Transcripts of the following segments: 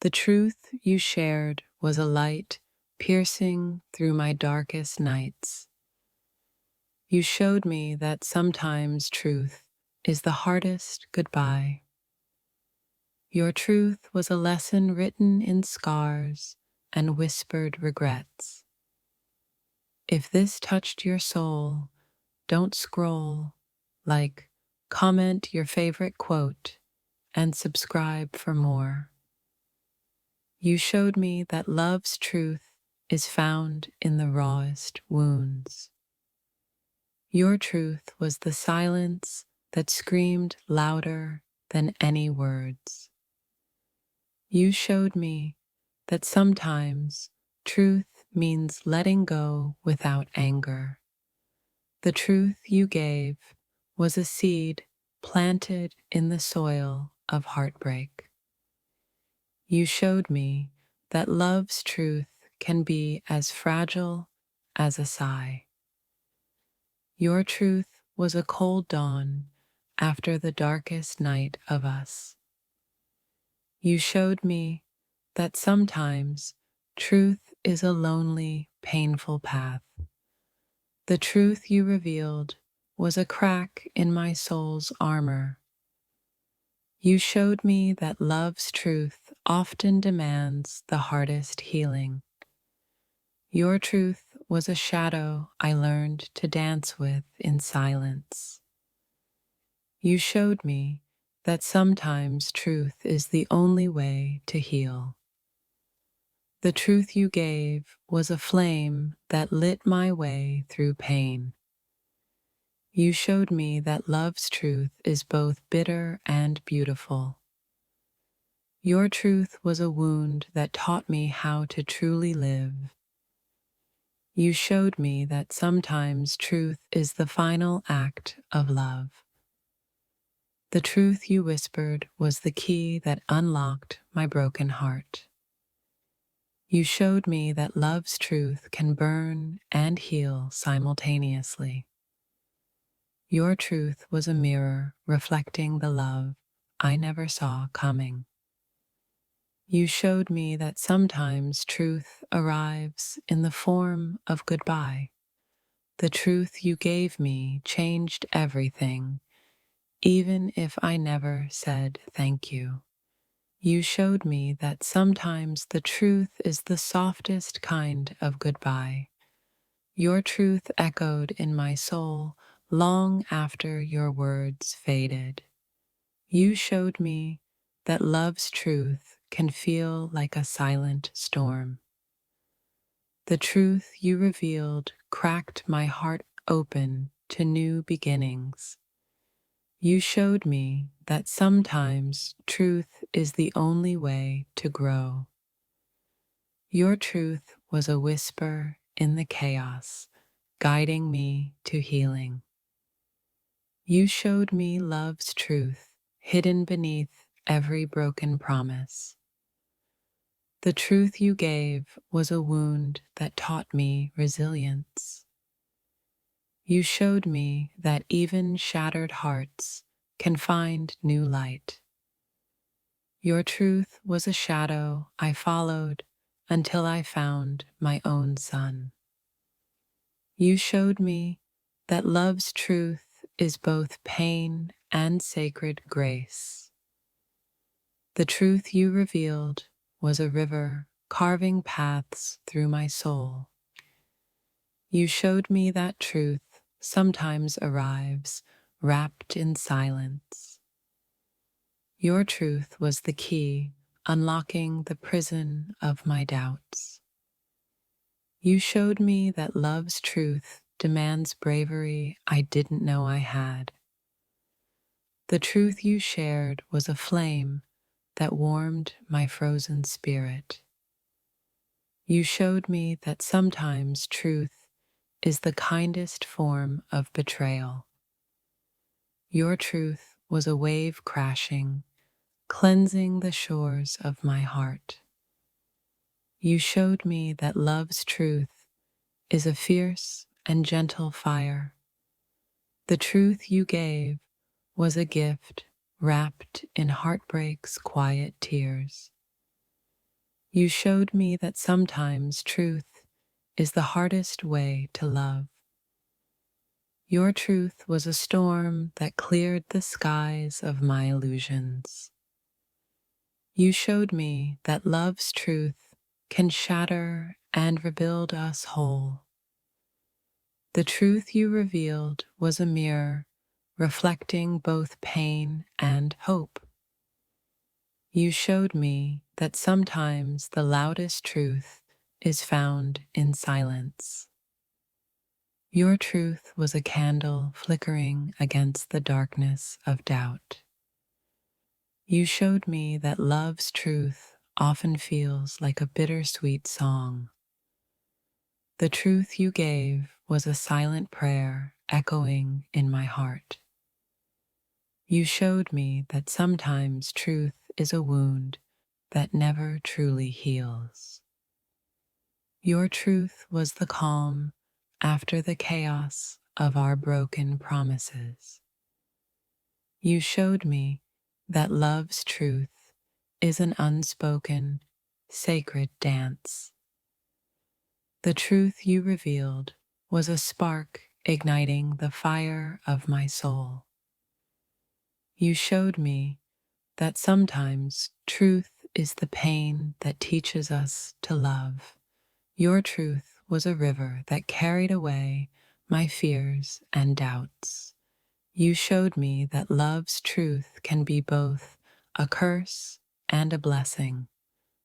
The truth you shared was a light piercing through my darkest nights. You showed me that sometimes truth is the hardest goodbye. Your truth was a lesson written in scars and whispered regrets. If this touched your soul, don't scroll, like, comment your favorite quote, and subscribe for more. You showed me that love's truth is found in the rawest wounds. Your truth was the silence that screamed louder than any words. You showed me that sometimes truth means letting go without anger. The truth you gave was a seed planted in the soil of heartbreak. You showed me that love's truth can be as fragile as a sigh. Your truth was a cold dawn after the darkest night of us. You showed me that sometimes truth is a lonely, painful path. The truth you revealed was a crack in my soul's armor. You showed me that love's truth often demands the hardest healing. Your truth was a shadow I learned to dance with in silence. You showed me that sometimes truth is the only way to heal. The truth you gave was a flame that lit my way through pain. You showed me that love's truth is both bitter and beautiful. Your truth was a wound that taught me how to truly live. You showed me that sometimes truth is the final act of love. The truth you whispered was the key that unlocked my broken heart. You showed me that love's truth can burn and heal simultaneously. Your truth was a mirror reflecting the love I never saw coming. You showed me that sometimes truth arrives in the form of goodbye. The truth you gave me changed everything, even if I never said thank you. You showed me that sometimes the truth is the softest kind of goodbye. Your truth echoed in my soul long after your words faded. You showed me that love's truth can feel like a silent storm. The truth you revealed cracked my heart open to new beginnings. You showed me that sometimes truth is the only way to grow. Your truth was a whisper in the chaos, guiding me to healing. You showed me love's truth hidden beneath every broken promise. The truth you gave was a wound that taught me resilience. You showed me that even shattered hearts can find new light. Your truth was a shadow I followed until I found my own sun. You showed me that love's truth is both pain and sacred grace. The truth you revealed was a river carving paths through my soul. You showed me that truth sometimes arrives wrapped in silence. Your truth was the key unlocking the prison of my doubts. You showed me that love's truth demands bravery I didn't know I had. The truth you shared was a flame that warmed my frozen spirit. You showed me that sometimes truth is the kindest form of betrayal. Your truth was a wave crashing, cleansing the shores of my heart. You showed me that love's truth is a fierce and gentle fire. The truth you gave was a gift wrapped in heartbreak's quiet tears. You showed me that sometimes truth is the hardest way to love. Your truth was a storm that cleared the skies of my illusions. You showed me that love's truth can shatter and rebuild us whole. The truth you revealed was a mirror reflecting both pain and hope. You showed me that sometimes the loudest truth is found in silence. Your truth was a candle flickering against the darkness of doubt. You showed me that love's truth often feels like a bittersweet song. The truth you gave was a silent prayer echoing in my heart. You showed me that sometimes truth is a wound that never truly heals. Your truth was the calm after the chaos of our broken promises. You showed me that love's truth is an unspoken, sacred dance. The truth you revealed was a spark igniting the fire of my soul. You showed me that sometimes truth is the pain that teaches us to love. Your truth was a river that carried away my fears and doubts. You showed me that love's truth can be both a curse and a blessing.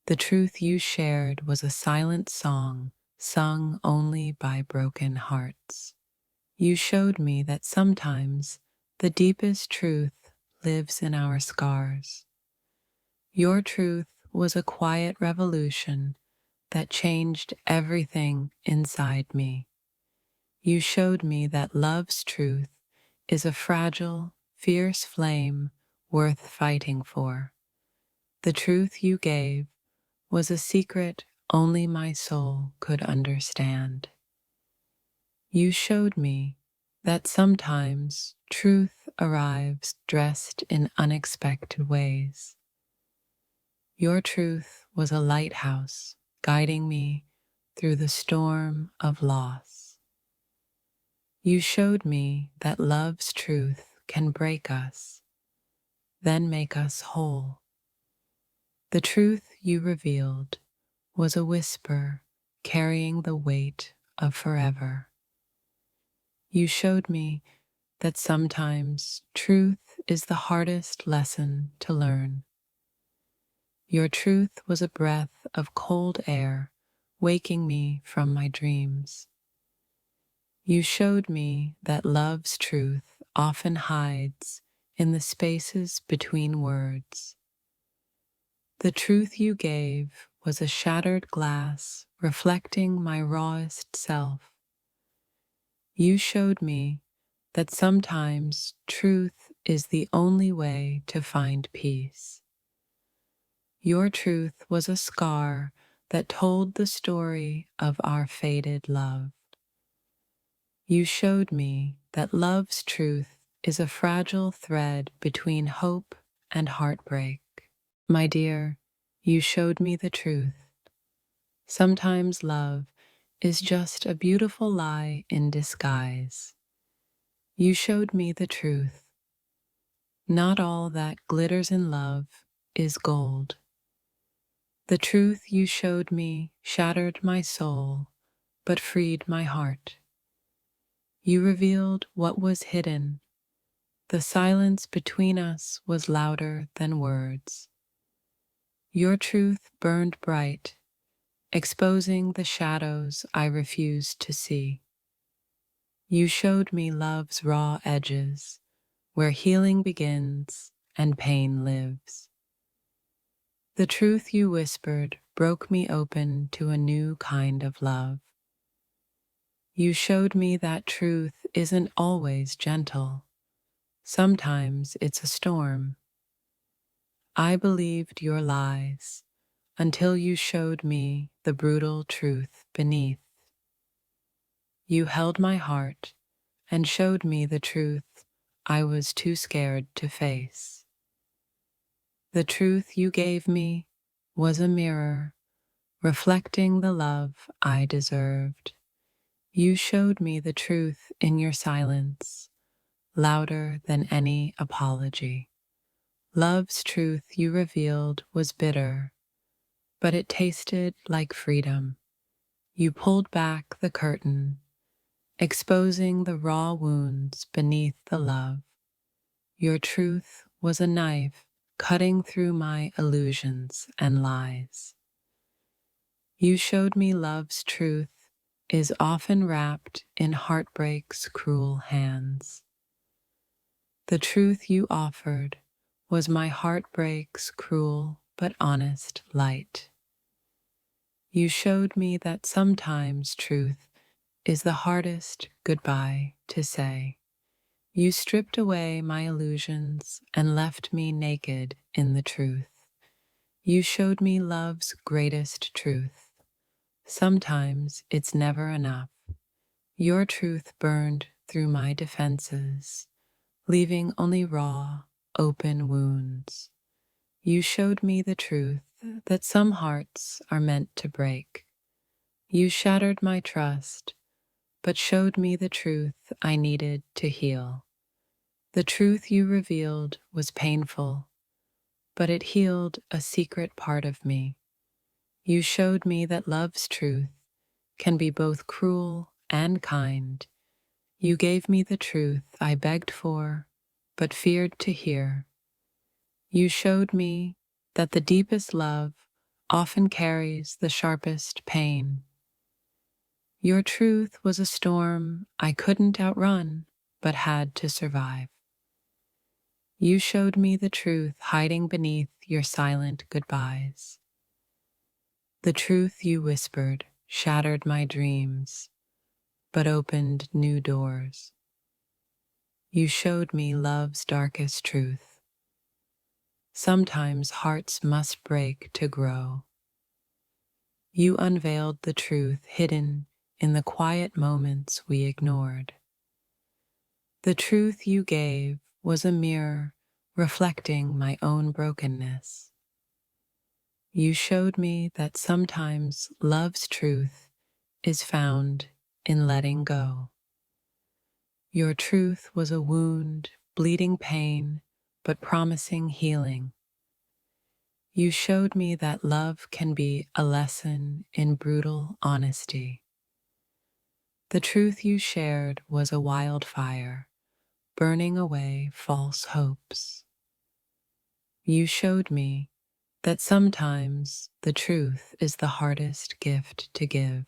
The truth you shared was a silent song sung only by broken hearts. You showed me that sometimes the deepest truth lives in our scars. Your truth was a quiet revolution that changed everything inside me. You showed me that love's truth is a fragile, fierce flame worth fighting for. The truth you gave was a secret only my soul could understand. You showed me that sometimes truth arrives dressed in unexpected ways. Your truth was a lighthouse guiding me through the storm of loss. You showed me that love's truth can break us, then make us whole. The truth you revealed was a whisper carrying the weight of forever. You showed me that sometimes truth is the hardest lesson to learn. Your truth was a breath of cold air waking me from my dreams. You showed me that love's truth often hides in the spaces between words. The truth you gave was a shattered glass reflecting my rawest self. You showed me that sometimes truth is the only way to find peace. Your truth was a scar that told the story of our faded love. You showed me that love's truth is a fragile thread between hope and heartbreak. My dear, you showed me the truth. Sometimes love is just a beautiful lie in disguise. You showed me the truth. Not all that glitters in love is gold. The truth you showed me shattered my soul, but freed my heart. You revealed what was hidden. The silence between us was louder than words. Your truth burned bright, exposing the shadows I refused to see. You showed me love's raw edges, where healing begins and pain lives. The truth you whispered broke me open to a new kind of love. You showed me that truth isn't always gentle. Sometimes it's a storm. I believed your lies until you showed me the brutal truth beneath. You held my heart and showed me the truth I was too scared to face. The truth you gave me was a mirror reflecting the love I deserved. You showed me the truth in your silence, louder than any apology. Love's truth you revealed was bitter, but it tasted like freedom. You pulled back the curtain, exposing the raw wounds beneath the love. Your truth was a knife cutting through my illusions and lies. You showed me love's truth is often wrapped in heartbreak's cruel hands. The truth you offered was my heartbreak's cruel but honest light. You showed me that sometimes truth is the hardest goodbye to say. You stripped away my illusions and left me naked in the truth. You showed me love's greatest truth. Sometimes it's never enough. Your truth burned through my defenses, leaving only raw, open wounds. You showed me the truth that some hearts are meant to break. You shattered my trust, but showed me the truth I needed to heal. The truth you revealed was painful, but it healed a secret part of me. You showed me that love's truth can be both cruel and kind. You gave me the truth I begged for, but feared to hear. You showed me that the deepest love often carries the sharpest pain. Your truth was a storm I couldn't outrun, but had to survive. You showed me the truth hiding beneath your silent goodbyes. The truth you whispered shattered my dreams, but opened new doors. You showed me love's darkest truth. Sometimes hearts must break to grow. You unveiled the truth hidden in the quiet moments we ignored. The truth you gave was a mirror reflecting my own brokenness. You showed me that sometimes love's truth is found in letting go. Your truth was a wound, bleeding pain, but promising healing. You showed me that love can be a lesson in brutal honesty. The truth you shared was a wildfire, burning away false hopes. You showed me that sometimes the truth is the hardest gift to give.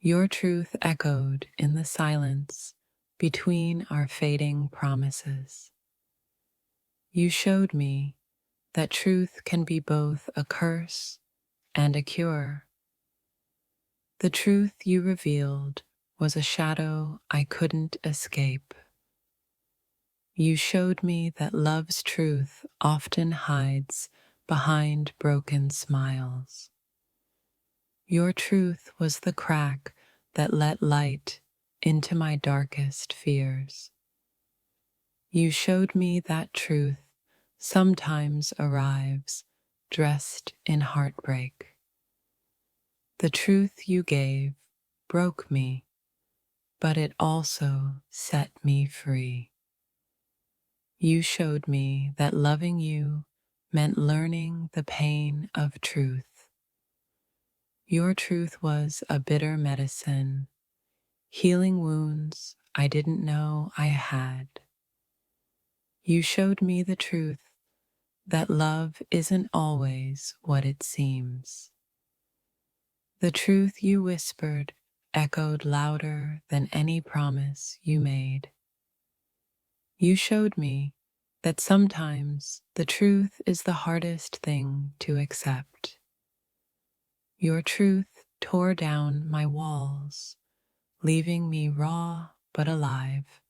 Your truth echoed in the silence between our fading promises. You showed me that truth can be both a curse and a cure. The truth you revealed was a shadow I couldn't escape. You showed me that love's truth often hides behind broken smiles. Your truth was the crack that let light into my darkest fears. You showed me that truth sometimes arrives dressed in heartbreak. The truth you gave broke me, but it also set me free. You showed me that loving you meant learning the pain of truth. Your truth was a bitter medicine, healing wounds I didn't know I had. You showed me the truth that love isn't always what it seems. The truth you whispered echoed louder than any promise you made. You showed me that sometimes the truth is the hardest thing to accept. Your truth tore down my walls, leaving me raw but alive.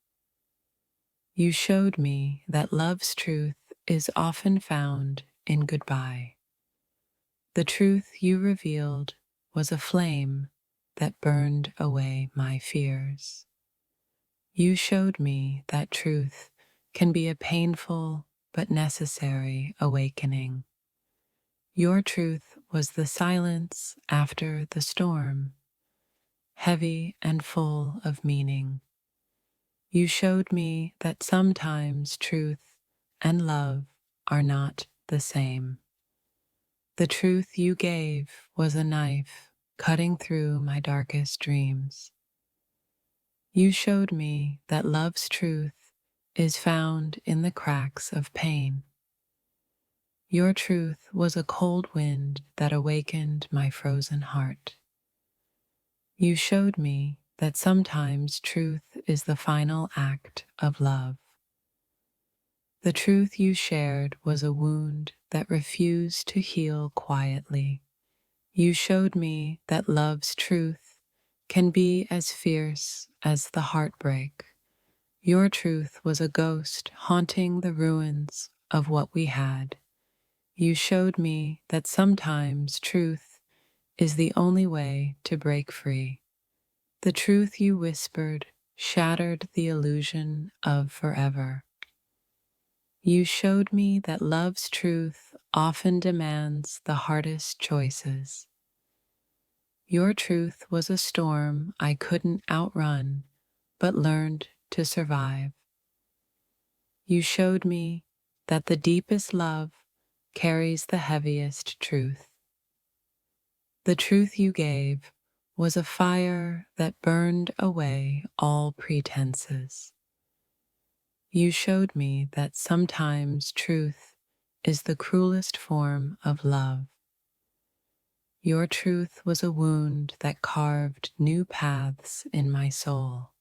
You showed me that love's truth is often found in goodbye. The truth you revealed was a flame that burned away my fears. You showed me that truth can be a painful but necessary awakening. Your truth was the silence after the storm, heavy and full of meaning. You showed me that sometimes truth and love are not the same. The truth you gave was a knife cutting through my darkest dreams. You showed me that love's truth is found in the cracks of pain. Your truth was a cold wind that awakened my frozen heart. You showed me that sometimes truth is the final act of love. The truth you shared was a wound that refused to heal quietly. You showed me that love's truth can be as fierce as the heartbreak. Your truth was a ghost haunting the ruins of what we had. You showed me that sometimes truth is the only way to break free. The truth you whispered shattered the illusion of forever. You showed me that love's truth often demands the hardest choices. Your truth was a storm I couldn't outrun, but learned to survive. You showed me that the deepest love carries the heaviest truth. The truth you gave was a fire that burned away all pretenses. You showed me that sometimes truth is the cruelest form of love. Your truth was a wound that carved new paths in my soul.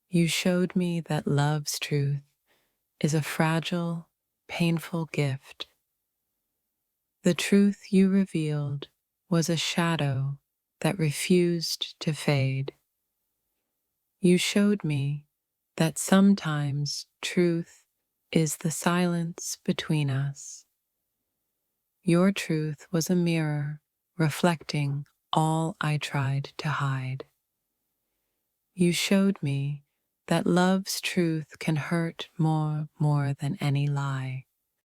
You showed me that love's truth is a fragile, painful gift. The truth you revealed was a shadow that refused to fade. You showed me that sometimes truth is the silence between us. Your truth was a mirror reflecting all I tried to hide. You showed me that love's truth can hurt more than any lie.